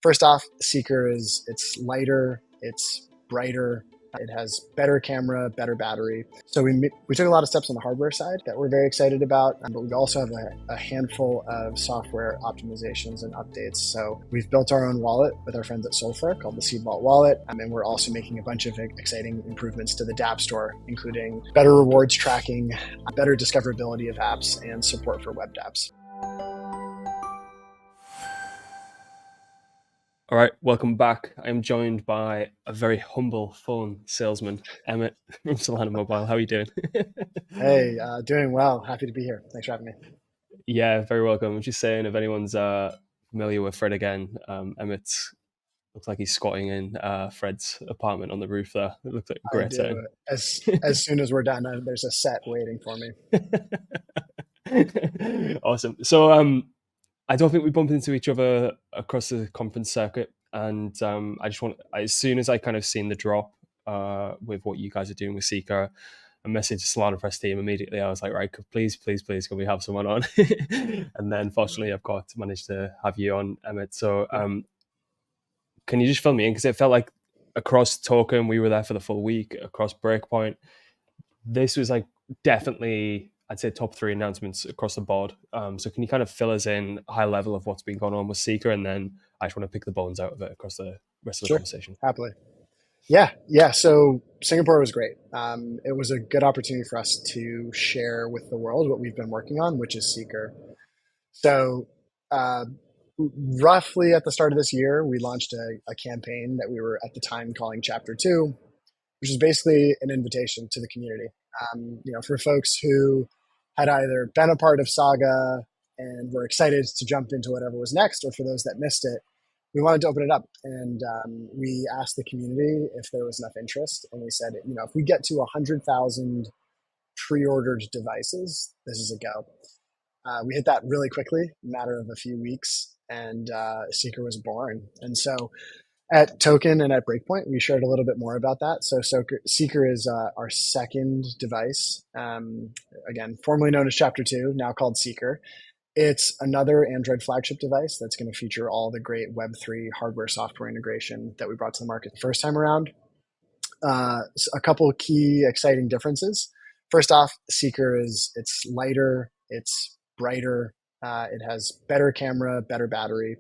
First off, Seeker it's lighter, it's brighter, it has better camera, better battery. So we took a lot of steps on the hardware side that we're very excited about, but we also have a handful of software optimizations and updates. So we've built our own wallet with our friends at Solflare called the Seed Vault Wallet, and we're also making a bunch of exciting improvements to the dApp store, including better rewards tracking, better discoverability of apps, and support for web dApps. All right, welcome back. I'm joined by a very humble phone salesman, Emmett from Solana Mobile. How are you doing? Hey, doing well. Happy to be here. Thanks for having me. Yeah, very welcome. I'm just saying, if anyone's familiar with Fred again, Emmett looks like he's squatting in Fred's apartment on the roof there. It looks like a I great do. setting. As soon as we're done, there's a set waiting for me. Awesome. So, I don't think we bumped into each other across the conference circuit, and I just want, as soon as I kind of seen the drop with what you guys are doing with Seeker, I messaged the Solana Press team immediately. I was like, right, please, can we have someone on? And then, fortunately, I've got managed to have you on, Emmett. So, can you just fill me in, because it felt like across Token, we were there for the full week. Across Breakpoint, this was like definitely, I'd say, top three announcements across the board. So can you kind of fill us in high level of what's been going on with Seeker, and then I just want to pick the bones out of it across the rest of the Sure, conversation. happily. Yeah. So Singapore was great. It was a good opportunity for us to share with the world what we've been working on, which is Seeker. So, uh, roughly at the start of this year, we launched a campaign that we were at the time calling Chapter Two, which is basically an invitation to the community. For folks who had either been a part of Saga and were excited to jump into whatever was next, or for those that missed it, we wanted to open it up. And we asked the community if there was enough interest. And we said, if we get to 100,000 pre-ordered devices, this is a go. We hit that really quickly, a matter of a few weeks, and Seeker was born. And so at Token and at Breakpoint, we shared a little bit more about that. So Seeker is our second device, again, formerly known as Chapter 2, now called Seeker. It's another Android flagship device that's going to feature all the great Web3 hardware software integration that we brought to the market the first time around. A couple of key exciting differences. First off, Seeker it's lighter, it's brighter, it has better camera, better battery.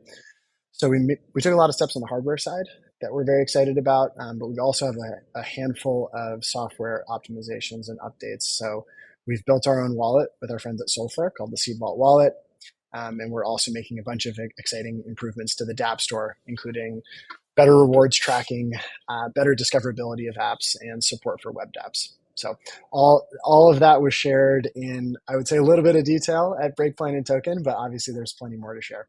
So we took a lot of steps on the hardware side that we're very excited about, but we also have a handful of software optimizations and updates. So we've built our own wallet with our friends at Solflare called the Seed Vault Wallet, and we're also making a bunch of exciting improvements to the dApp store, including better rewards tracking, better discoverability of apps, and support for web dApps. So all of that was shared in, I would say, a little bit of detail at Breakpoint and Token, but obviously there's plenty more to share.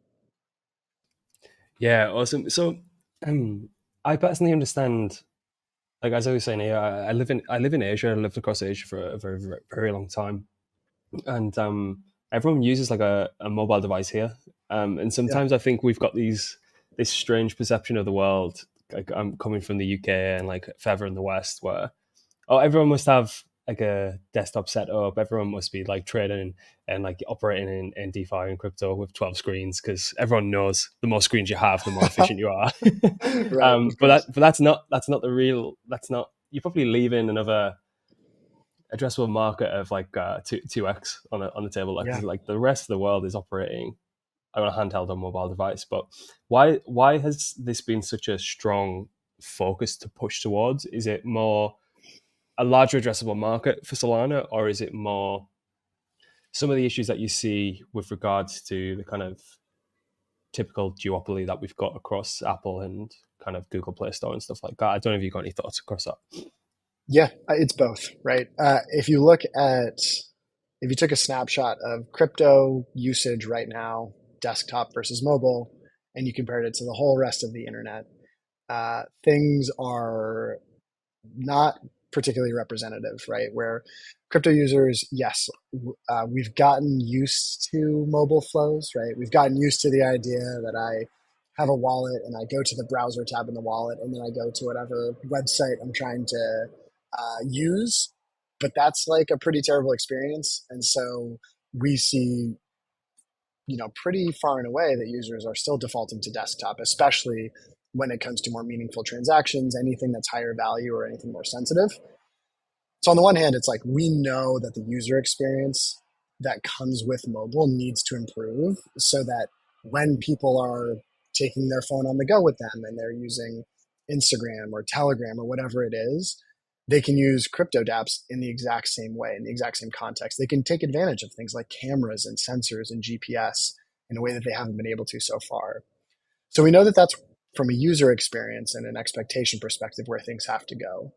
Yeah, awesome. So I personally understand, like as I was saying, I live in Asia. I lived across Asia for a very, very, very long time, and everyone uses like a mobile device here. And Yeah. sometimes I think we've got this strange perception of the world. Like I'm coming from the UK and like further in the West, where everyone must have like a desktop setup. Everyone must be like trading and like operating in DeFi and crypto with 12 screens, because everyone knows the more screens you have, the more efficient you are. Right, of course. But that's not the real. That's not. You're probably leaving another addressable market of like two x on the table. Like, Yeah. 'cause, like the rest of the world is operating on a handheld or mobile device. But why has this been such a strong focus to push towards? Is it more a larger addressable market for Solana, or is it more some of the issues that you see with regards to the kind of typical duopoly that we've got across Apple and kind of Google Play Store and stuff like that? I don't know if you've got any thoughts across that. Yeah, it's both, right? If you took a snapshot of crypto usage right now, desktop versus mobile, and you compared it to the whole rest of the internet, things are not particularly representative, right? Where crypto users, yes, we've gotten used to mobile flows, right? We've gotten used to the idea that I have a wallet and I go to the browser tab in the wallet and then I go to whatever website I'm trying to use. But that's like a pretty terrible experience. And so we see pretty far and away that users are still defaulting to desktop, especially when it comes to more meaningful transactions, anything that's higher value or anything more sensitive. So on the one hand, it's like we know that the user experience that comes with mobile needs to improve so that when people are taking their phone on the go with them and they're using Instagram or Telegram or whatever it is, they can use crypto dApps in the exact same way, in the exact same context. They can take advantage of things like cameras and sensors and GPS in a way that they haven't been able to so far. So we know that that's from a user experience and an expectation perspective where things have to go.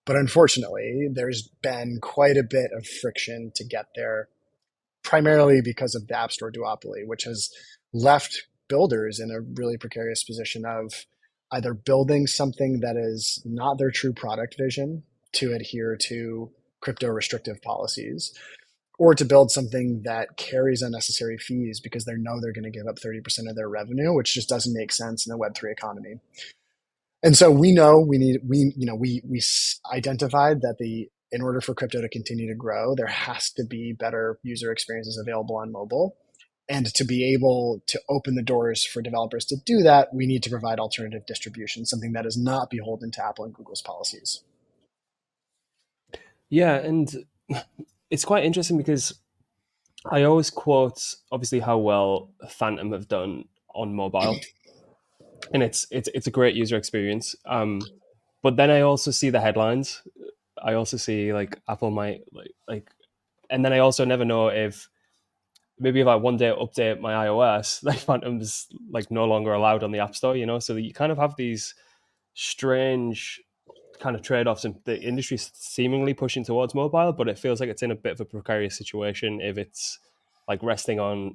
But unfortunately, there's been quite a bit of friction to get there, primarily because of the App Store duopoly, which has left builders in a really precarious position of either building something that is not their true product vision to adhere to crypto restrictive policies, or to build something that carries unnecessary fees because they know they're going to give up 30% of their revenue, which just doesn't make sense in a Web3 economy. And so we know we identified that in order for crypto to continue to grow, there has to be better user experiences available on mobile. And to be able to open the doors for developers to do that, we need to provide alternative distribution, something that is not beholden to Apple and Google's policies. Yeah, and it's quite interesting because I always quote obviously how well Phantom have done on mobile, and it's a great user experience. But then I also see the headlines. I also see like Apple might and then I also never know if maybe if I one day update my iOS, like Phantom's like no longer allowed on the App Store. So that you kind of have these strange kind of trade-offs, and the industry seemingly pushing towards mobile, but it feels like it's in a bit of a precarious situation if it's like resting on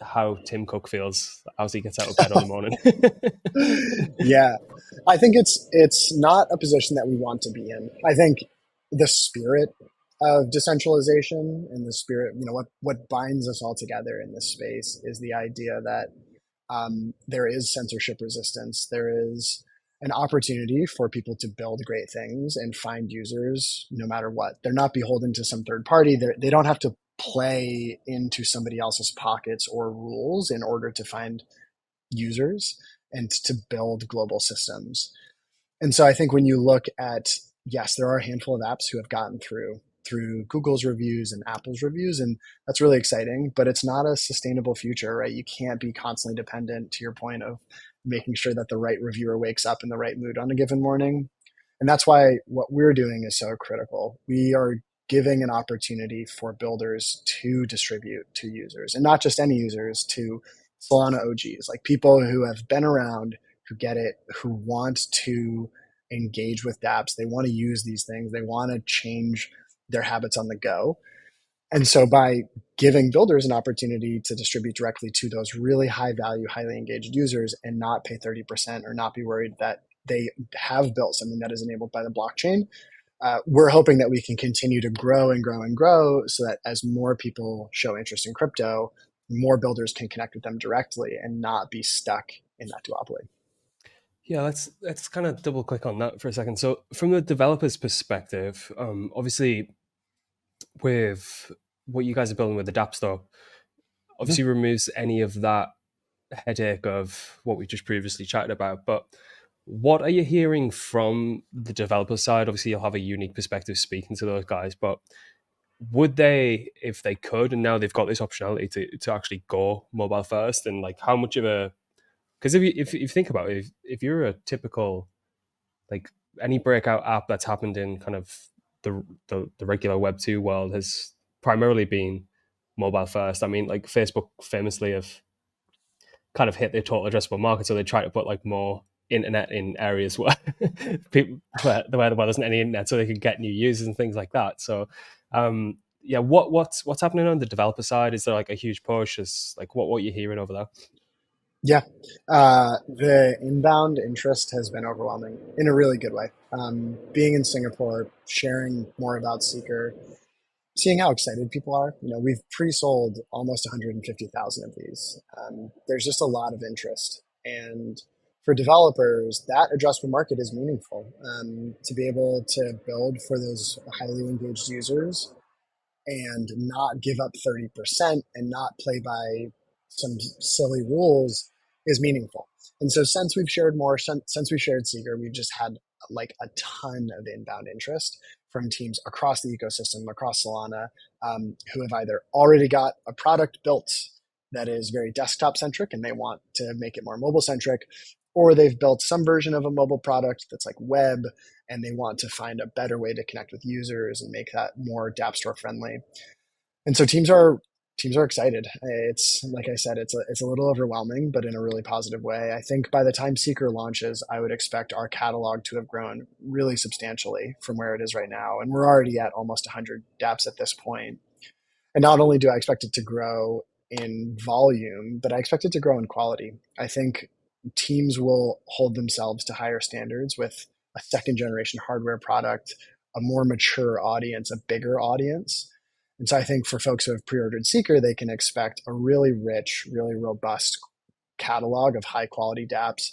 how Tim Cook feels as he gets out of bed on the morning. Yeah, I think it's not a position that we want to be in. I think the spirit of decentralization and the spirit, what binds us all together in this space is the idea that there is censorship resistance. There is an opportunity for people to build great things and find users no matter what. They're not beholden to some third party. They don't have to play into somebody else's pockets or rules in order to find users and to build global systems. And so I think when you look at, yes, there are a handful of apps who have gotten through Google's reviews and Apple's reviews, and that's really exciting, but it's not a sustainable future, right? You can't be constantly dependent, to your point, of making sure that the right reviewer wakes up in the right mood on a given morning. And that's why what we're doing is so critical. We are giving an opportunity for builders to distribute to users, and not just any users, to Solana OGs, like people who have been around, who get it, who want to engage with dApps. They want to use these things. They want to change their habits on the go. And so by giving builders an opportunity to distribute directly to those really high value, highly engaged users and not pay 30% or not be worried that they have built something that is enabled by the blockchain, we're hoping that we can continue to grow and grow and grow so that as more people show interest in crypto, more builders can connect with them directly and not be stuck in that duopoly. Yeah, let's kind of double click on that for a second. So, from the developer's perspective, obviously, with what you guys are building with the dApp Store, obviously removes any of that headache of what we just previously chatted about. But what are you hearing from the developer side? Obviously, you'll have a unique perspective speaking to those guys, but would they, if they could, and now they've got this optionality to actually go mobile first, and like how much of a because if you think about it, if you're a typical like any breakout app that's happened in kind of the regular Web2 world has primarily been mobile first. I mean, like Facebook famously have kind of hit their total addressable market, so they try to put like more internet in areas where people where there wasn't any internet, so they could get new users and things like that. So, yeah, what's happening on the developer side? Is there like a huge push? Is like what you're hearing over there? Yeah, the inbound interest has been overwhelming in a really good way. Being in Singapore, sharing more about Seeker, seeing how excited people are. We've pre-sold almost 150,000 of these. There's just a lot of interest, and for developers, that addressable market is meaningful. To be able to build for those highly engaged users and not give up 30% and not play by some silly rules is meaningful. And so since we've shared more, since we've shared Seeker, we've just had like a ton of inbound interest from teams across the ecosystem, across Solana, who have either already got a product built that is very desktop centric and they want to make it more mobile centric, or they've built some version of a mobile product that's like web and they want to find a better way to connect with users and make that more dApp Store friendly. And so teams are excited. It's like I said, it's a little overwhelming, but in a really positive way. I think by the time Seeker launches, I would expect our catalog to have grown really substantially from where it is right now, and we're already at almost 100 dApps at this point. And not only do I expect it to grow in volume, but I expect it to grow in quality. I think teams will hold themselves to higher standards with a second generation hardware product, a more mature audience, a bigger audience. And so I think for folks who have pre-ordered Seeker, they can expect a really rich, really robust catalog of high quality dApps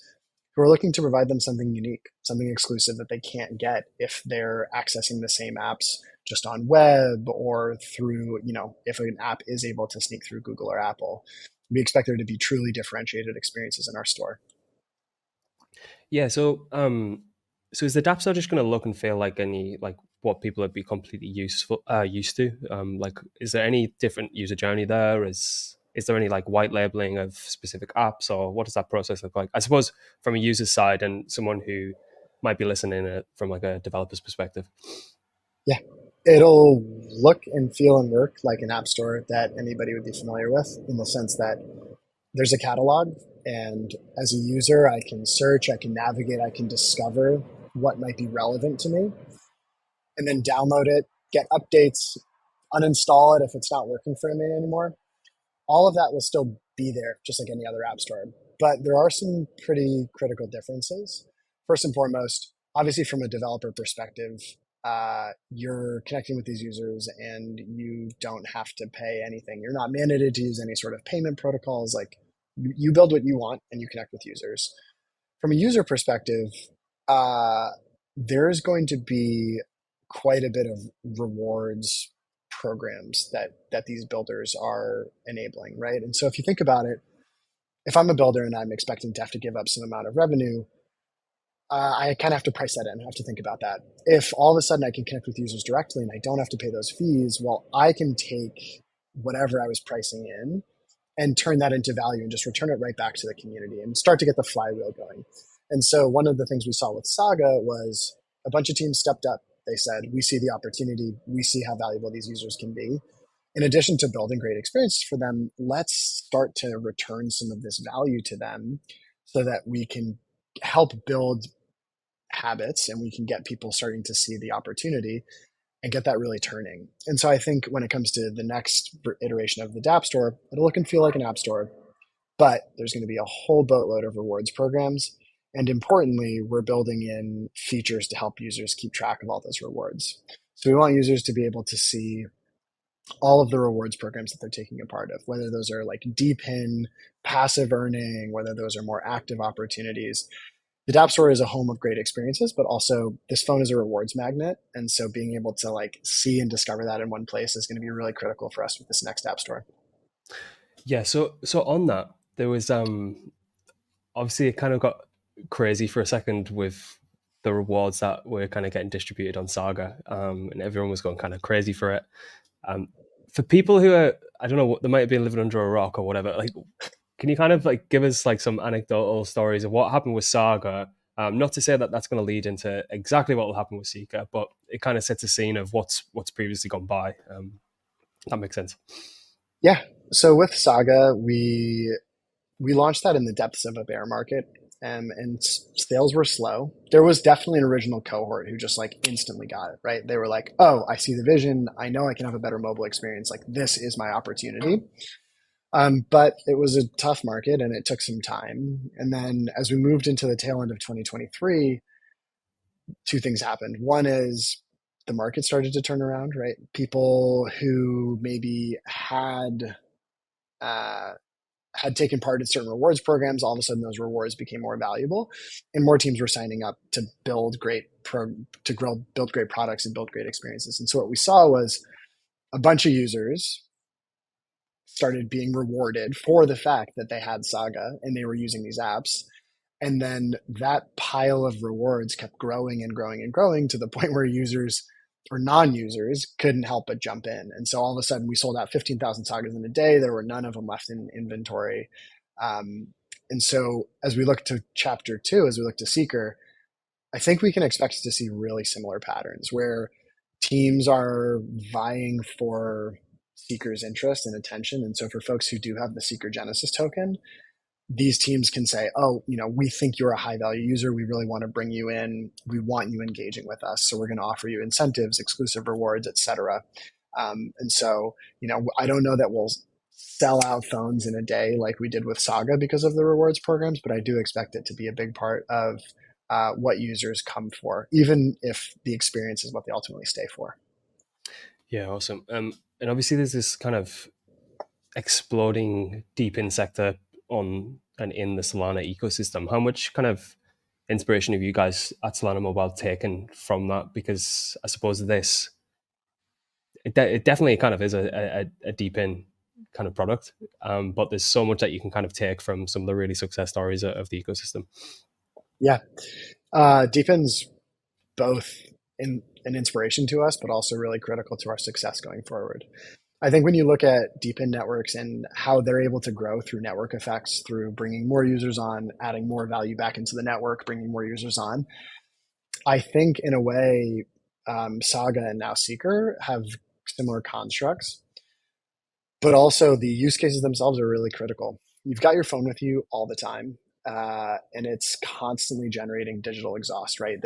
who are looking to provide them something unique, something exclusive that they can't get if they're accessing the same apps just on web or through, if an app is able to sneak through Google or Apple. We expect there to be truly differentiated experiences in our store. Yeah. So is the dApp Store just going to look and feel like any like what people would be completely used to? Like, is there any different user journey there? Is there any like white labeling of specific apps, or what does that process look like? I suppose from a user side and someone who might be listening from like a developer's perspective. Yeah, it'll look and feel and work like an app store that anybody would be familiar with in the sense that there's a catalog. And as a user, I can search, I can navigate, I can discover what might be relevant to me and then download it, get updates, uninstall it if it's not working for me anymore. All of that will still be there, just like any other app store. But there are some pretty critical differences. First and foremost, obviously, from a developer perspective, you're connecting with these users and you don't have to pay anything. You're not mandated to use any sort of payment protocols. Like you build what you want and you connect with users. From a user perspective, uh, there's going to be quite a bit of rewards programs that these builders are enabling, right? And so if you think about it, if I'm a builder and I'm expecting to have to give up some amount of revenue, I kind of have to price that in. I have to think about that. If all of a sudden I can connect with users directly and I don't have to pay those fees, well, I can take whatever I was pricing in and turn that into value and just return it right back to the community and start to get the flywheel going. And so one of the things we saw with Saga was a bunch of teams stepped up. They said, we see the opportunity. We see how valuable these users can be. In addition to building great experiences for them, let's start to return some of this value to them so that we can help build habits and we can get people starting to see the opportunity and get that really turning. And so I think when it comes to the next iteration of the dApp Store, it'll look and feel like an app store, but there's going to be a whole boatload of rewards programs. And importantly, we're building in features to help users keep track of all those rewards. So we want users to be able to see all of the rewards programs that they're taking a part of, whether those are like DePIN, passive earning, whether those are more active opportunities. The dApp Store is a home of great experiences, but also this phone is a rewards magnet. And so being able to like see and discover that in one place is going to be really critical for us with this next App Store. Yeah. So on that, there was obviously it kind of got crazy for a second with the rewards that were kind of getting distributed on Saga, and everyone was going kind of crazy for it. Um, for people who are, I don't know, they might have been living under a rock or whatever. Like, can you kind of like give us like some anecdotal stories of what happened with Saga? Not to say that that's going to lead into exactly what will happen with Seeker, but it kind of sets a scene of what's previously gone by. That makes sense. Yeah. So with Saga, we launched that in the depths of a bear market, and sales were slow. There was definitely an original cohort who just like instantly got it, right? They were like, oh, I see the vision. I know I can have a better mobile experience. Like this is my opportunity. But it was a tough market and it took some time. And then as we moved into the tail end of 2023, two things happened. One is the market started to turn around, right? People who maybe uh, had taken part in certain rewards programs, all of a sudden those rewards became more valuable, and more teams were signing up to build great products and build great experiences. And so what we saw was a bunch of users started being rewarded for the fact that they had Saga and they were using these apps. And then that pile of rewards kept growing and growing and growing to the point where users or non-users couldn't help but jump in. And so all of a sudden we sold out 15,000 Sagas in a day. There were none of them left in inventory. Um, and so as we look to chapter two, as we look to Seeker, I think we can expect to see really similar patterns where teams are vying for Seeker's interest and attention. And so for folks who do have the Seeker Genesis token, these teams can say, oh, we think you're a high value user. We really want to bring you in. We want you engaging with us. So we're going to offer you incentives, exclusive rewards, et cetera. And so, I don't know that we'll sell out phones in a day like we did with Saga because of the rewards programs, but I do expect it to be a big part of what users come for, even if the experience is what they ultimately stay for. Yeah, awesome. And obviously, there's this kind of exploding DePIN sector on and in the Solana ecosystem. How much kind of inspiration have you guys at Solana Mobile taken from that? Because I suppose it definitely kind of is a DePIN kind of product, but there's so much that you can kind of take from some of the really success stories of the ecosystem. Yeah. DePIN's both an inspiration to us, but also really critical to our success going forward. I think when you look at DePIN networks and how they're able to grow through network effects, through bringing more users on, adding more value back into the network, bringing more users on, I think in a way, Saga and now Seeker have similar constructs, but also the use cases themselves are really critical. You've got your phone with you all the time, and it's constantly generating digital exhaust, right?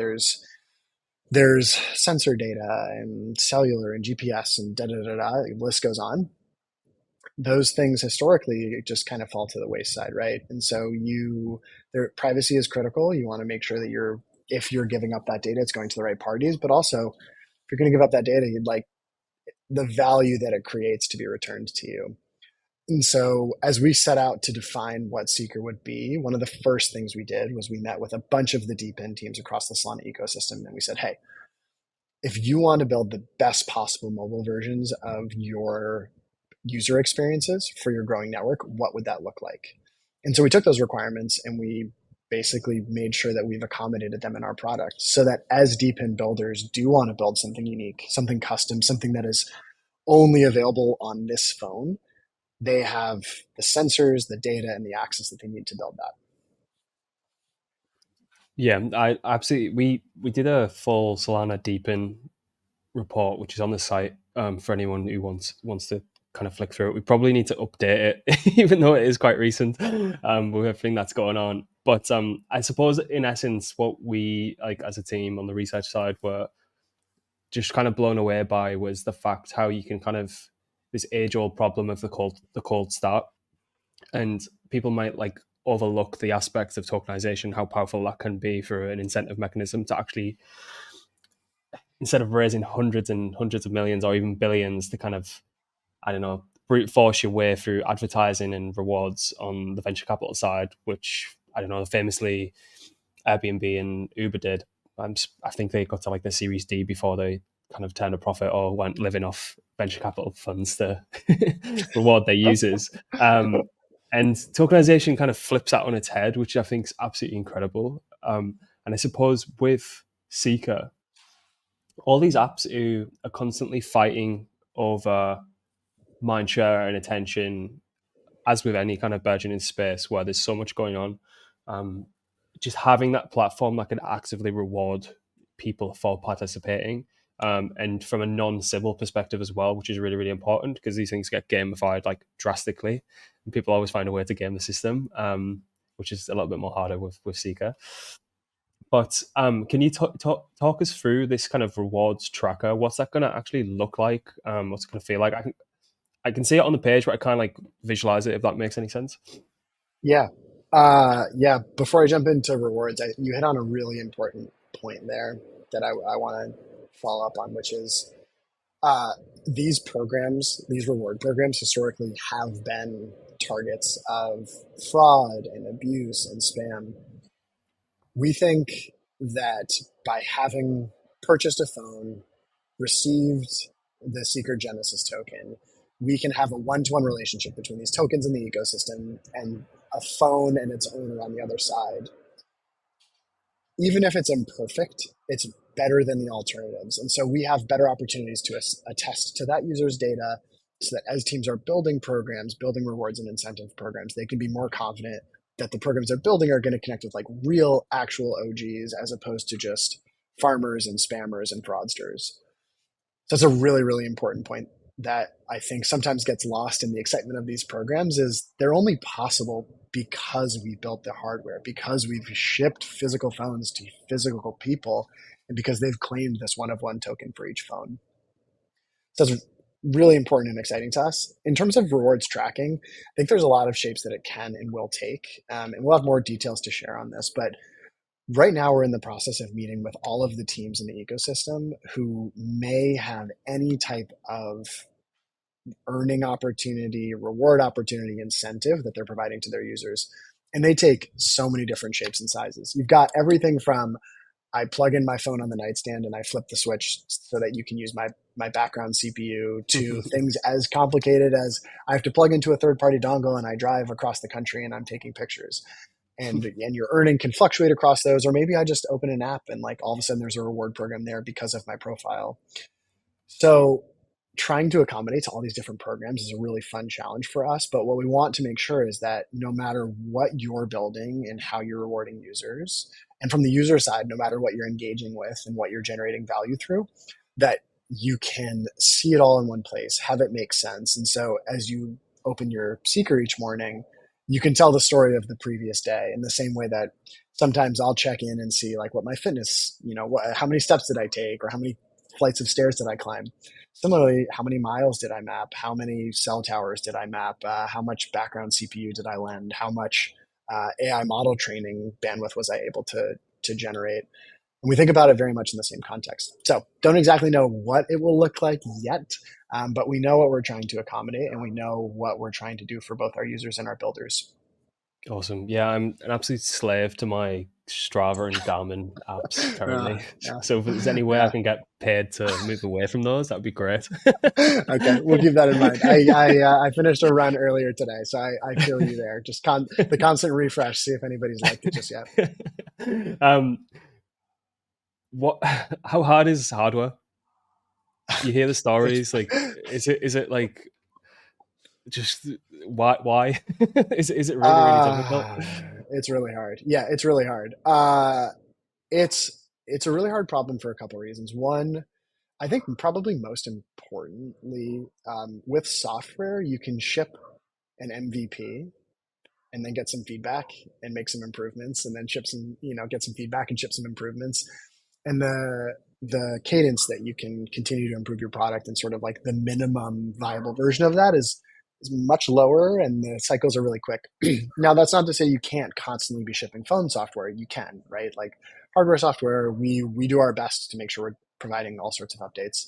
There's sensor data and cellular and GPS and da da da da. The list goes on. Those things historically just kind of fall to the wayside, right? And so their privacy is critical. You want to make sure that if you're giving up that data, it's going to the right parties. But also, if you're going to give up that data, you'd like the value that it creates to be returned to you. And so, as we set out to define what Seeker would be, one of the first things we did was we met with a bunch of the DePIN teams across the Solana ecosystem, and we said, hey, if you want to build the best possible mobile versions of your user experiences for your growing network, what would that look like? And so we took those requirements and we basically made sure that we've accommodated them in our product so that as DePIN builders do want to build something unique, something custom, something that is only available on this phone, they have the sensors, the data, and the access that they need to build that. Yeah, I absolutely. We did a full Solana DePIN report, which is on the site for anyone who wants to kind of flick through it. We probably need to update it, even though it is quite recent with everything that's going on. But I suppose, in essence, what we like as a team on the research side were just kind of blown away by was the fact how you can kind of this age old problem of the cold start, and people might like overlook the aspects of tokenization, how powerful that can be for an incentive mechanism to actually, instead of raising hundreds and hundreds of millions or even billions, to kind of, I don't know, brute force your way through advertising and rewards on the venture capital side, which, I don't know, famously Airbnb and Uber did. I think they got to like the Series D before they kind of turned a profit or went living off venture capital funds to reward their users. And tokenization kind of flips that on its head, which I think is absolutely incredible. And I suppose with Seeker, all these apps who are constantly fighting over mind share and attention, as with any kind of burgeoning space where there's so much going on, um, just having that platform that can actively reward people for participating. And from a non-civil perspective as well, which is really, really important because these things get gamified like drastically, and people always find a way to game the system, which is a little bit more harder with Seeker. But can you talk us through this kind of rewards tracker? What's that going to actually look like? What's it going to feel like? I can see it on the page, but I can't like visualize it, if that makes any sense. Yeah. Yeah. Before I jump into rewards, you hit on a really important point there that I want to follow up on, which is uh, these programs, these reward programs historically have been targets of fraud and abuse and spam. We think that by having purchased a phone, received the Seeker Genesis token, we can have a one-to-one relationship between these tokens in the ecosystem and a phone and its owner on the other side. Even if it's imperfect, it's better than the alternatives. And so we have better opportunities to attest to that user's data so that as teams are building programs, building rewards and incentive programs, they can be more confident that the programs they're building are going to connect with like real actual OGs as opposed to just farmers and spammers and fraudsters. So that's a really, really important point that I think sometimes gets lost in the excitement of these programs is they're only possible because we built the hardware, because we've shipped physical phones to physical people, and because they've claimed this one of one token for each phone. So that's really important and exciting to us. In terms of rewards tracking, I think there's a lot of shapes that it can and will take. And we'll have more details to share on this. But right now, we're in the process of meeting with all of the teams in the ecosystem who may have any type of earning opportunity, reward opportunity, incentive that they're providing to their users. And they take so many different shapes and sizes. You've got everything from I plug in my phone on the nightstand and I flip the switch so that you can use my background CPU to things as complicated as I have to plug into a third party dongle and I drive across the country and I'm taking pictures. And your earning can fluctuate across those, or maybe I just open an app and like all of a sudden there's a reward program there because of my profile. So trying to accommodate to all these different programs is a really fun challenge for us. But what we want to make sure is that no matter what you're building and how you're rewarding users, and from the user side, no matter what you're engaging with and what you're generating value through, that you can see it all in one place, have it make sense. And so as you open your Seeker each morning, you can tell the story of the previous day in the same way that sometimes I'll check in and see like what my fitness, how many steps did I take or how many flights of stairs did I climb? Similarly, how many miles did I map? How many cell towers did I map? How much background CPU did I lend? How much AI model training bandwidth was I able to generate? And we think about it very much in the same context. So don't exactly know what it will look like yet, but we know what we're trying to accommodate and we know what we're trying to do for both our users and our builders. Awesome. Yeah, I'm an absolute slave to my Strava and Garmin apps Uh, currently. yeah, So if there's any way I yeah. can get paid to move away from those, that'd be great. Okay, we'll keep that in mind. I finished a run earlier today, so I feel you there. Just the constant refresh, see if anybody's liked it just yet. um, what? How hard is hardware? You hear the It's stories. Like, is it like just why is it really difficult? uh, it's really hard. Yeah, it's really hard. It's a really hard problem for a couple of reasons. One, I think probably most importantly, with software, you can ship an MVP and then get some feedback and make some improvements and then ship some, get some feedback and ship some improvements. And the cadence that you can continue to improve your product and sort of like the minimum viable version of that is much lower and the cycles are really quick. Now that's not to say you can't constantly be shipping phone software. You can, right? Like hardware software, we do our best to make sure we're providing all sorts of updates.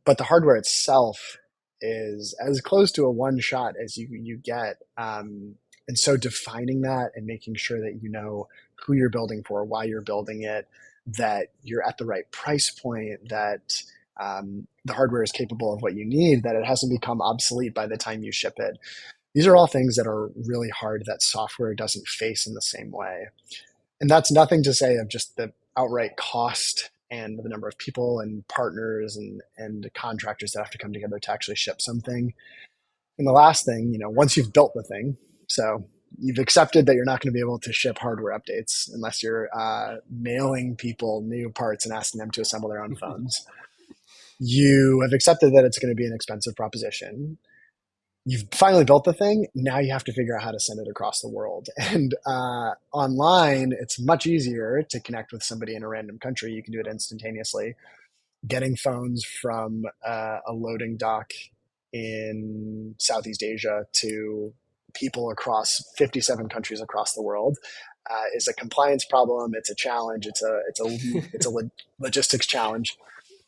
But the hardware itself is as close to a one shot as you get. And so defining that and making sure that you know who you're building for, why you're building it, that you're at the right price point, that the hardware is capable of what you need, that it hasn't become obsolete by the time you ship it. These are all things that are really hard that software doesn't face in the same way. And that's nothing to say of just the outright cost and the number of people and partners and contractors that have to come together to actually ship something. And the last thing, once you've built the thing, so you've accepted that you're not going to be able to ship hardware updates unless you're mailing people new parts and asking them to assemble their own phones. You have accepted that it's going to be an expensive proposition. You've finally built the thing. Now you have to figure out how to send it across the world. And online, it's much easier to connect with somebody in a random country. You can do it instantaneously. Getting phones from a loading dock in Southeast Asia to people across 57 countries across the world is a compliance problem. It's a challenge. It's a logistics challenge.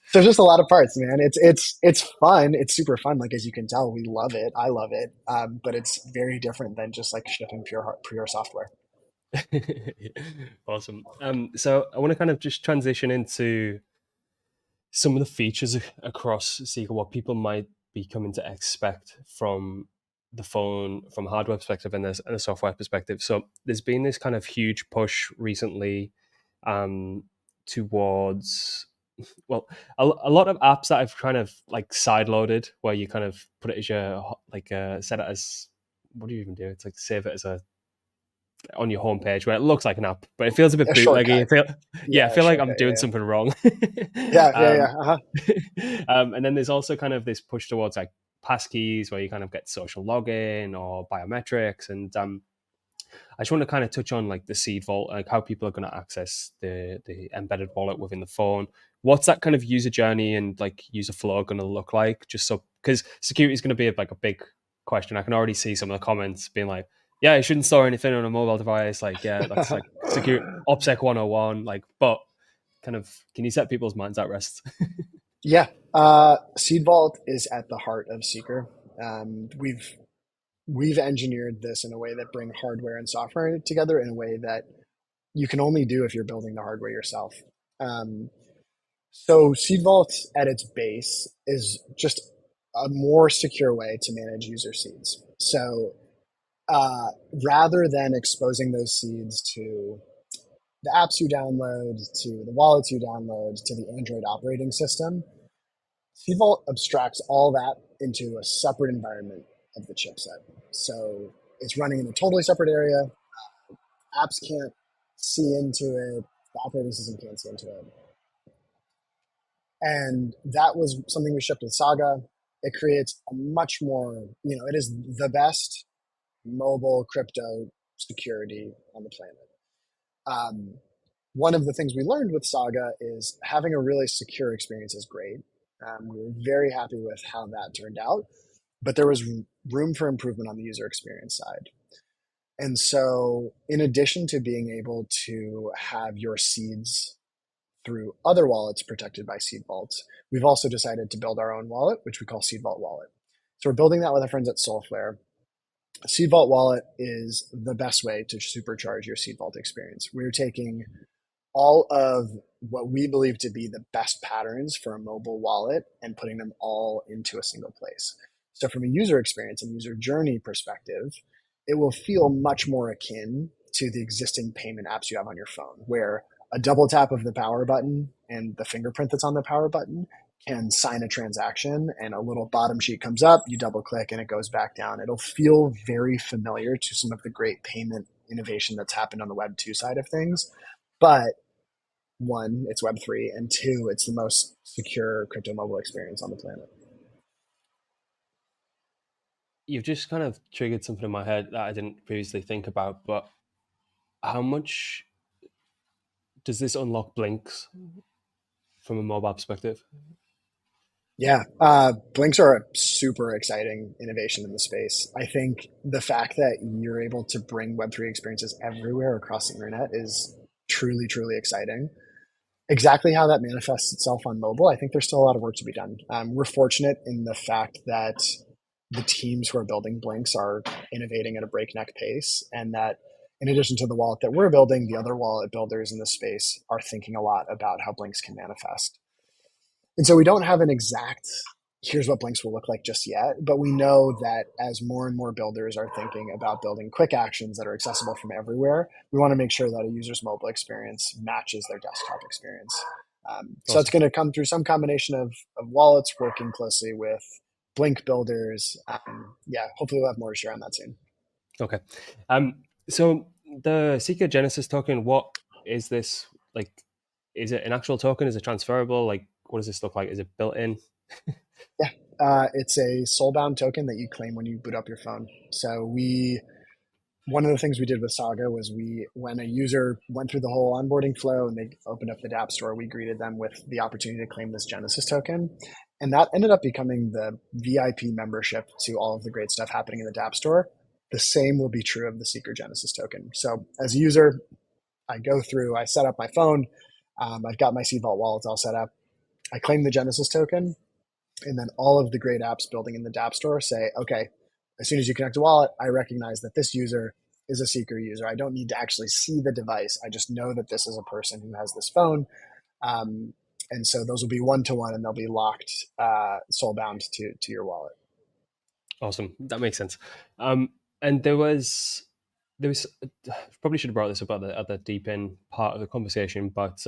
So there's just a lot of parts, man. It's fun. It's super fun. Like as you can tell, we love it. I love it. But it's very different than just like shipping pure software. Awesome. So I want to kind of just transition into some of the features across Seeker, what people might be coming to expect from the phone, from a hardware perspective and a software perspective. So there's been this kind of huge push recently towards, well, a lot of apps that I've kind of like sideloaded, where you kind of put it as your like set it as, what do you even do? It's like save it as a on your homepage where it looks like an app, but it feels a bit A bootleggy. shortcut. I feel, yeah, I Yeah, a feel like I'm shortcut. doing Yeah, something wrong. yeah, yeah, um, yeah. Uh-huh. and then there's also kind of this push towards like passkeys, where you kind of get social login or biometrics, and I just want to kind of touch on like the seed vault, like how people are going to access the embedded wallet within the phone. What's that kind of user journey and like user flow going to look like? Just so, because security is going to be like a big question. I can already see some of the comments being like, "Yeah, you shouldn't store anything on a mobile device." Like, yeah, that's like security OPSEC 101. Like, but kind of, can you set people's minds at rest? Yeah, Seed Vault is at the heart of Seeker. We've engineered this in a way that bring hardware and software together in a way that you can only do if you're building the hardware yourself. Um, so Seed Vault at its base is just a more secure way to manage user seeds. So uh, rather than exposing those seeds to the apps you download, to the wallets you download, to the Android operating system, Seed Vault abstracts all that into a separate environment of the chipset. So it's running in a totally separate area. Apps can't see into it. The operating system can't see into it. And that was something we shipped with Saga. It creates a much more, it is the best mobile crypto security on the planet. Um, One of the things we learned with Saga is having a really secure experience is great. We were very happy with how that turned out, but there was room for improvement on the user experience side. And so, in addition to being able to have your seeds through other wallets protected by Seed Vaults, we've also decided to build our own wallet, which we call Seed Vault Wallet. So, we're building that with our friends at Soulflare. Seed Vault Wallet is the best way to supercharge your Seed Vault experience. We're taking all of what we believe to be the best patterns for a mobile wallet and putting them all into a single place. So, from a user experience and user journey perspective, it will feel much more akin to the existing payment apps you have on your phone, where a double tap of the power button and the fingerprint that's on the power button can sign a transaction, and a little bottom sheet comes up, you double click, and it goes back down. It'll feel very familiar to some of the great payment innovation that's happened on the Web 2 side of things. But one, it's Web3, and two, it's the most secure crypto mobile experience on the planet. You've just kind of triggered something in my head that I didn't previously think about, but how much does this unlock blinks from a mobile perspective? Yeah, Blinks are a super exciting innovation in the space. I think the fact that you're able to bring Web3 experiences everywhere across the internet is truly, truly exciting. Exactly how that manifests itself on mobile, I think there's still a lot of work to be done. We're fortunate in the fact that the teams who are building Blinks are innovating at a breakneck pace, and that in addition to the wallet that we're building, the other wallet builders in the space are thinking a lot about how Blinks can manifest. And so we don't have an exact here's what Blinks will look like just yet, but we know that as more and more builders are thinking about building quick actions that are accessible from everywhere, we want to make sure that a user's mobile experience matches their desktop experience. So it's Awesome. going to come through some combination of wallets working closely with Blink builders. Yeah, hopefully we'll have more to share on that soon. Okay. Um, so the Seeker Genesis token, what is this like? Is it an actual token? Is it transferable? Like, what does this look like? Is it built in? Yeah, it's a soulbound token that you claim when you boot up your phone. So one of the things we did with Saga was when a user went through the whole onboarding flow and they opened up the dApp store, we greeted them with the opportunity to claim this Genesis token. And that ended up becoming the VIP membership to all of the great stuff happening in the dApp store. The same will be true of the Seeker Genesis token. So as a user, I set up my phone, I've got my Seed Vault wallets all set up. I claim the Genesis token, and then all of the great apps building in the dApp store say, okay, as soon as you connect a wallet, I recognize that this user is a Seeker user. I don't need to actually see the device. I just know that this is a person who has this phone. Um, And so those will be one-to-one, and they'll be locked, soul bound to your wallet. Awesome. That makes sense. And there was probably should have brought this up at the deep in part of the conversation, but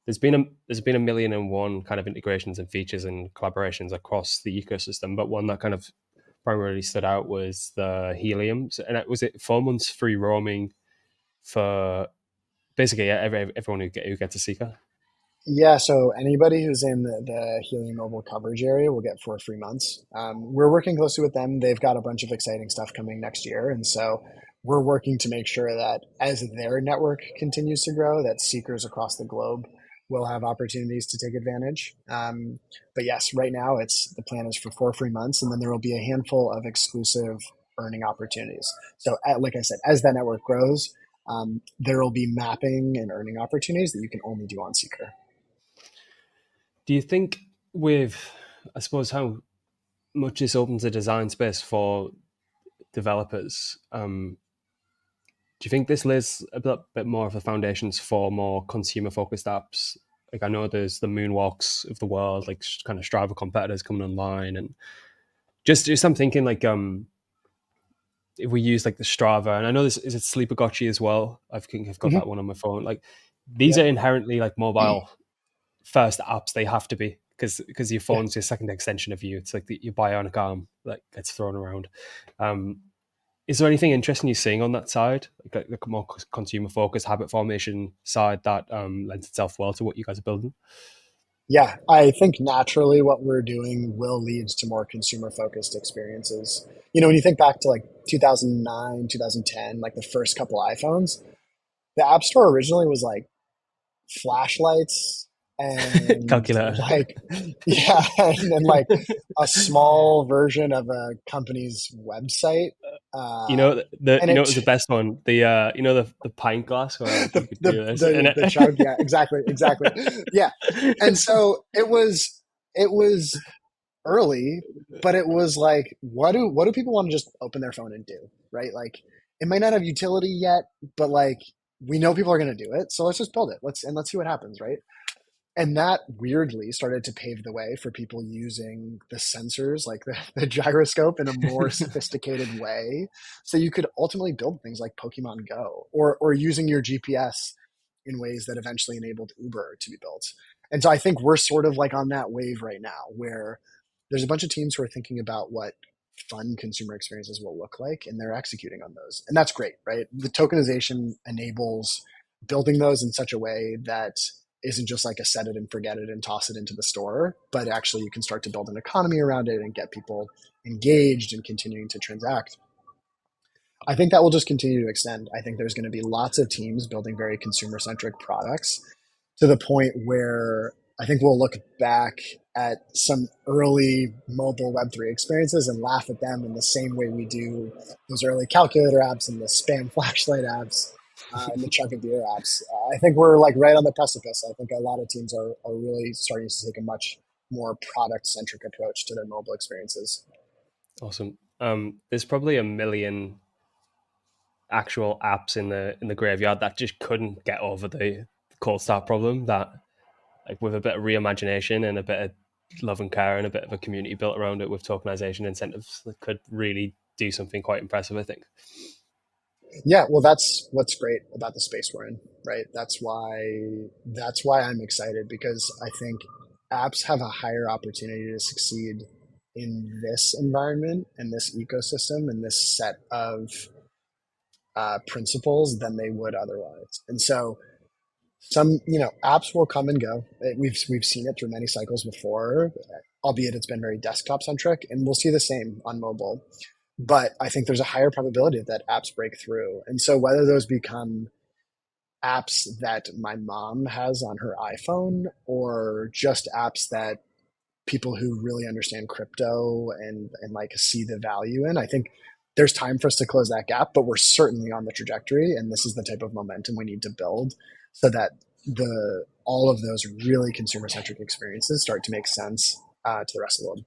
there's been a million and one kind of integrations and features and collaborations across the ecosystem, but one that kind of primarily stood out was the Helium, and was it 4 months free roaming for basically everyone who gets a seeker. Yeah, so anybody who's in the Helium Mobile coverage area will get 4 free months. We're working closely with them. They've got a bunch of exciting stuff coming next year, and so we're working to make sure that as their network continues to grow, that seekers across the globe will have opportunities to take advantage. But yes, right now the plan is for 4 free months, and then there will be a handful of exclusive earning opportunities. So, like I said, as that network grows, there will be mapping and earning opportunities that you can only do on Seeker. Do you think with, I suppose, how much this opens a design space for developers, do you think this lays a bit more of the foundations for more consumer focused apps? Like I know there's the Moonwalks of the world, like kind of Strava competitors coming online, and just I'm thinking like if we use like the Strava, and I know this is it Sleepagotchi as well. I think I've got Hmm. that one on my phone. Like these Yep. are inherently like mobile first apps. They have to be because your Yeah. phone's your second extension of you. It's like your bionic arm that gets thrown around. Um, is there anything interesting you're seeing on that side, like the more consumer focused habit formation side that lends itself well to what you guys are building? Yeah. I think naturally what we're doing will lead to more consumer focused experiences. When you think back to like 2009, 2010, like the first couple iPhones, the App Store originally was like flashlights and Calculator. like, yeah, and then like a small version of a company's website. You Uh, know the and you know it it was the best one. You know the pint glass where like the you could the do this and the the chug, yeah, exactly, exactly, yeah. And it. so it was early, but it was like, what do people want to just open their phone and do, right? Like, it might not have utility yet, but like, we know people are going to do it, so let's just build it. Let's see what happens, right? And that weirdly started to pave the way for people using the sensors, like the gyroscope, in a more sophisticated way. So you could ultimately build things like Pokemon Go, or using your GPS in ways that eventually enabled Uber to be built. And so I think we're sort of like on that wave right now where there's a bunch of teams who are thinking about what fun consumer experiences will look like, and they're executing on those. And that's great, right? The tokenization enables building those in such a way that isn't just like a set it and forget it and toss it into the store, but actually you can start to build an economy around it and get people engaged and continuing to transact. I think that will just continue to extend. I think there's going to be lots of teams building very consumer centric products to the point where I think we'll look back at some early mobile Web3 experiences and laugh at them in the same way we do those early calculator apps and the spam flashlight apps and the chunk of beer apps. I think we're like right on the precipice. I think a lot of teams are really starting to take a much more product centric approach to their mobile experiences. Awesome. There's probably a million actual apps in the graveyard that just couldn't get over the cold start problem. That like with a bit of reimagination and a bit of love and care and a bit of a community built around it with tokenization incentives, that could really do something quite impressive. I think. Yeah, well, that's what's great about the space we're in, right? That's why I'm excited, because I think apps have a higher opportunity to succeed in this environment and this ecosystem and this set of principles than they would otherwise. And so some apps will come and go. We've seen it through many cycles before, albeit it's been very desktop centric, and we'll see the same on mobile. But I think there's a higher probability that apps break through. And so whether those become apps that my mom has on her iPhone, or just apps that people who really understand crypto and like see the value in, I think there's time for us to close that gap, but we're certainly on the trajectory, and this is the type of momentum we need to build so that the all of those really consumer centric experiences start to make sense to the rest of the world.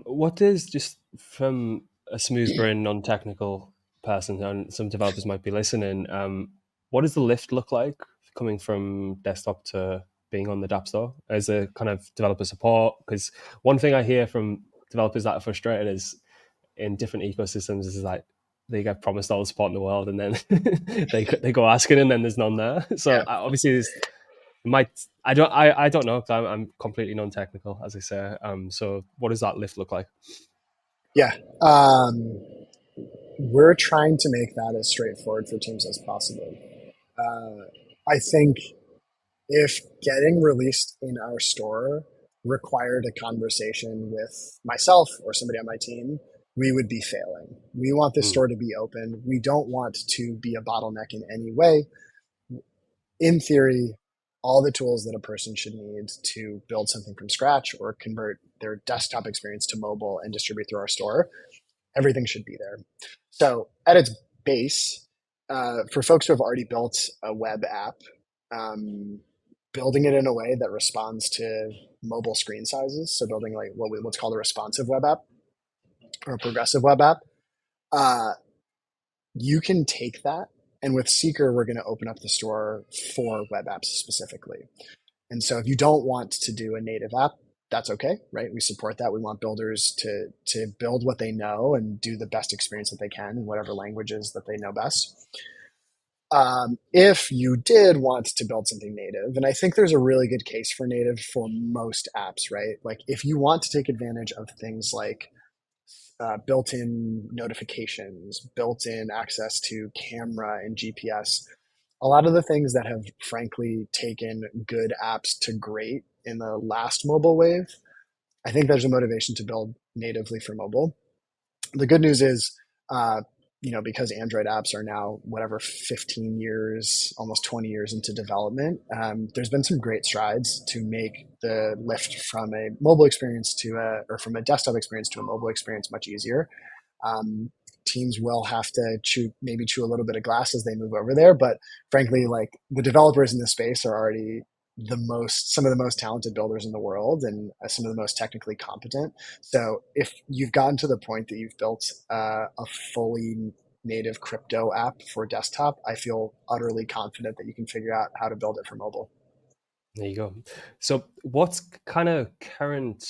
What is just from a smooth brain, non technical person, and some developers might be listening? What does the lift look like coming from desktop to being on the dApp store as a kind of developer support? Because one thing I hear from developers that are frustrated is in different ecosystems is like they get promised all the support in the world and then they go asking and then there's none there. So Yeah. obviously there's I don't know because I'm completely non-technical as I say. So what does that lift look like? Yeah. Um, we're trying to make that as straightforward for teams as possible. I think if getting released in our store required a conversation with myself or somebody on my team, we would be failing. We want this Mm, store to be open. We don't want to be a bottleneck in any way. In theory, all the tools that a person should need to build something from scratch or convert their desktop experience to mobile and distribute through our store, everything should be there. So at its base, for folks who have already built a web app, um, building it in a way that responds to mobile screen sizes, so building like what's called a responsive web app or a progressive web app, uh, you can take that. And with Seeker, we're going to open up the store for web apps specifically. And so if you don't want to do a native app, that's okay, right? We support that. We want builders to build what they know and do the best experience that they can in whatever languages that they know best. If you did want to build something native, and I think there's a really good case for native for most apps, right? Like if you want to take advantage of things like built-in notifications, built-in access to camera and GPS, a lot of the things that have frankly taken good apps to great in the last mobile wave, I think there's a motivation to build natively for mobile. The good news is, uh, because Android apps are now whatever 15 years, almost 20 years into development, there's been some great strides to make the lift from a mobile experience or from a desktop experience to a mobile experience much easier. Um, Teams will have to maybe chew a little bit of glass as they move over there, but frankly, like the developers in this space are already some of the most talented builders in the world and some of the most technically competent. So if you've gotten to the point that you've built a fully native crypto app for desktop, I feel utterly confident that you can figure out how to build it for mobile. there you go. So what's kind of current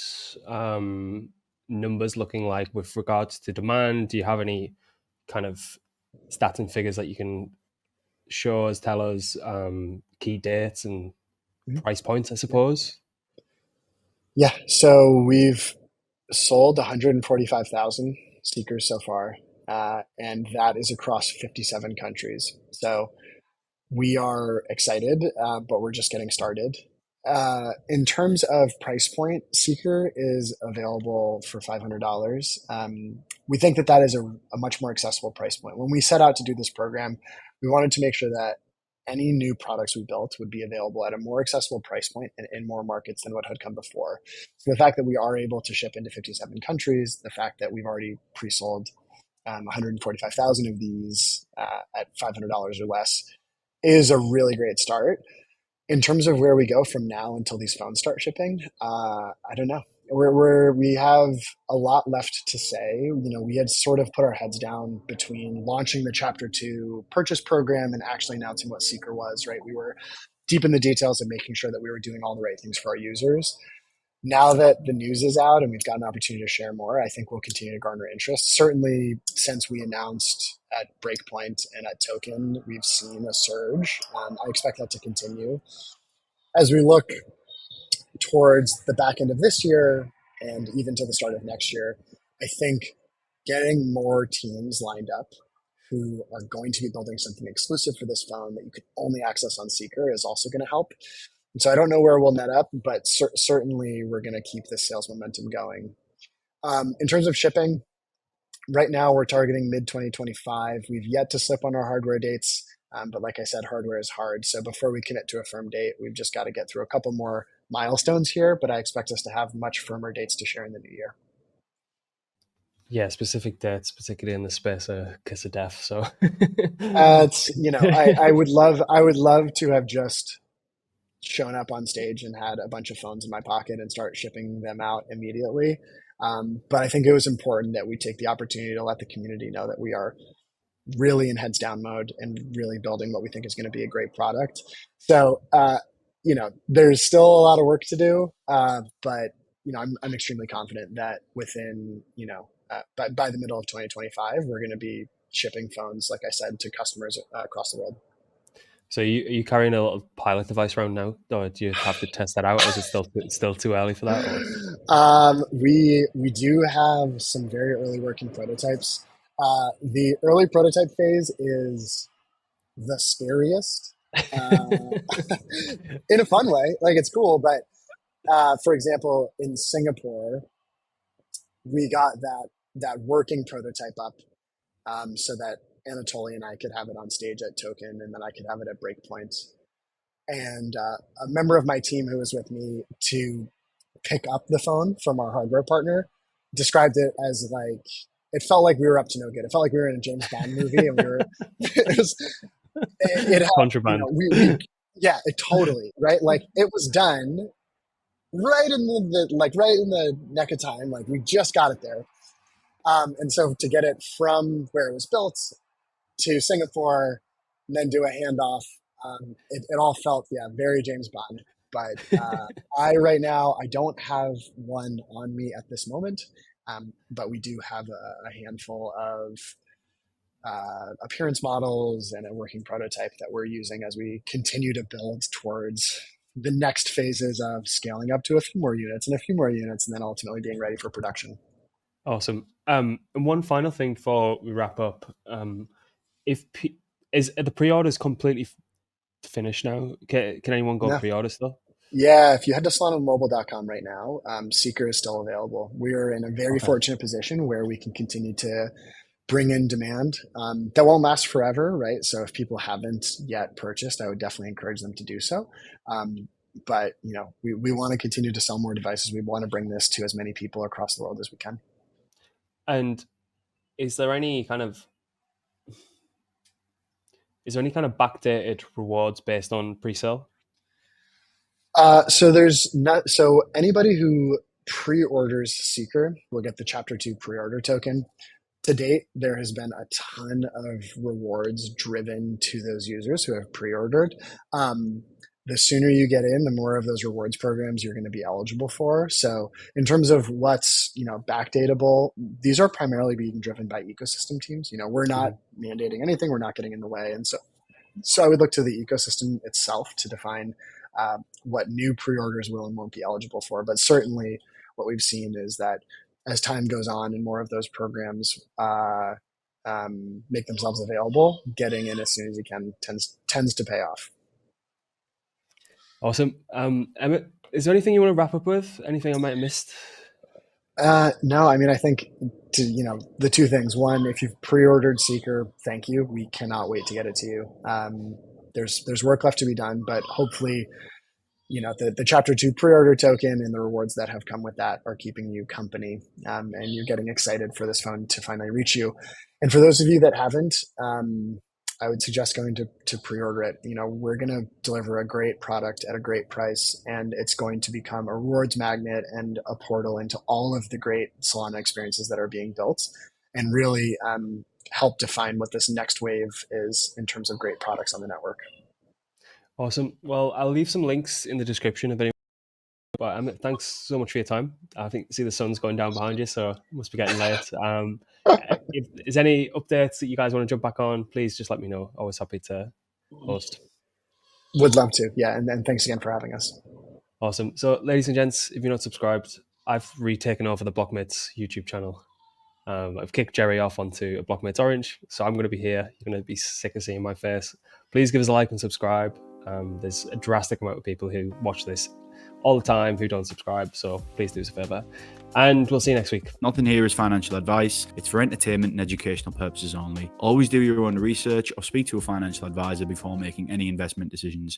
numbers looking like with regards to demand? Do you have any kind of stats and figures that you can show us, tell us key dates and Mhm. price points, I Yeah. suppose? Yeah. So we've sold 145,000 Seekers so far, and that is across 57 countries. So we are excited, but we're just getting started. In terms of price point, Seeker is available for $500. We think that that is a much more accessible price point. When we set out to do this program, we wanted to make sure that any new products we built would be available at a more accessible price point and in more markets than what had come before. So the fact that we are able to ship into 57 countries, the fact that we've already pre-sold 145,000 of these at $500 or less is a really great start. In terms of where we go from now until these phones start shipping, I don't know. We have a lot left to say. We had sort of put our heads down between launching the Chapter 2 purchase program and actually announcing what Seeker was, right? We were deep in the details of making sure that we were doing all the right things for our users. Now that the news is out and we've got an opportunity to share more, I think we'll continue to garner interest. Certainly, since we announced at Breakpoint and at Token, we've seen a surge. I expect that to continue. As we look towards the back end of this year and even to the start of next year, I think getting more teams lined up who are going to be building something exclusive for this phone that you can only access on Seeker is also going to help. And so I don't know where we'll net up, but certainly we're going to keep this sales momentum going. In terms of shipping, right now we're targeting mid 2025. We've yet to slip on our hardware dates, but like I said, hardware is hard. So before we commit to a firm date, we've just got to get through a couple more milestones here, but I expect us to have much firmer dates to share in the new year. Yeah, specific dates, particularly in the space of kiss of death. So It's I would love to have just shown up on stage and had a bunch of phones in my pocket and start shipping them out immediately. But I think it was important that we take the opportunity to let the community know that we are really in heads down mode and really building what we think is going to be a great product. So, there's still a lot of work to do, but I'm extremely confident that within by the middle of 2025, we're going to be shipping phones, like I said, to customers across the world. So are you carrying a little pilot device around now, or do you have to test that out? Or is it still too early for that? Or We do have some very early working prototypes. The early prototype phase is the scariest, in a fun way. Like, it's cool, but for example, in Singapore, we got that working prototype up, so that Anatoly and I could have it on stage at Token, and then I could have it at Breakpoint. And a member of my team who was with me to pick up the phone from our hardware partner described it as like, it felt like we were up to no good. It felt like we were in a James Bond movie, and we were it was it had, contraband? we yeah, it totally, right, like it was done right in right in the neck of time, like we just got it there. And so to get it from where it was built to Singapore and then do a handoff, it all felt, yeah, very James Bond. But right now, I don't have one on me at this moment, but we do have a handful of appearance models and a working prototype that we're using as we continue to build towards the next phases of scaling up to a few more units and a few more units, and then ultimately being ready for production. Awesome. And one final thing before we wrap up: if is the pre-orders completely finished now? Can anyone go No. pre-order still? Yeah, if you head to Solana-mobile.com right now, Seeker is still available. We're in a very Okay. fortunate position where we can continue to bring in demand. That won't last forever, right? So if people haven't yet purchased, I would definitely encourage them to do so. But we want to continue to sell more devices. We want to bring this to as many people across the world as we can. And is there any kind of backdated rewards based on pre-sale? So anybody who pre-orders Seeker will get the Chapter 2 pre-order token. To date, there has been a ton of rewards driven to those users who have pre-ordered. The sooner you get in, the more of those rewards programs you're going to be eligible for. So in terms of what's backdatable, these are primarily being driven by ecosystem teams. We're not mandating anything. We're not getting in the way. And so I would look to the ecosystem itself to define what new pre-orders will and won't be eligible for. But certainly what we've seen is that as time goes on and more of those programs make themselves available, getting in as soon as you can tends to pay off. Awesome. Emmett, is there anything you want to wrap up with? Anything I might have missed? No, I mean, I think the two things. One, if you've pre-ordered Seeker, thank you. We cannot wait to get it to you. There's work left to be done, but hopefully, the Chapter 2 pre-order token and the rewards that have come with that are keeping you company, and you're getting excited for this phone to finally reach you. And for those of you that haven't, I would suggest going to pre-order it. We're going to deliver a great product at a great price, and it's going to become a rewards magnet and a portal into all of the great Solana experiences that are being built, and really help define what this next wave is in terms of great products on the network. Awesome. Well, I'll leave some links in the description if anyone. But Emmett, thanks so much for your time. I think see the sun's going down behind you, so it must be getting late. If there's any updates that you guys want to jump back on, please just let me know. Always happy to host. Would love to. Yeah, and thanks again for having us. Awesome. So, ladies and gents, if you're not subscribed, I've retaken over the Blockmates YouTube channel. I've kicked Jerry off onto a Blockmates Orange, so I'm going to be here. You're going to be sick of seeing my face. Please give us a like and subscribe. There's a drastic amount of people who watch this all the time who don't subscribe, so please do us a favor. And we'll see you next week. Nothing here is financial advice. It's for entertainment and educational purposes only. Always do your own research or speak to a financial advisor before making any investment decisions.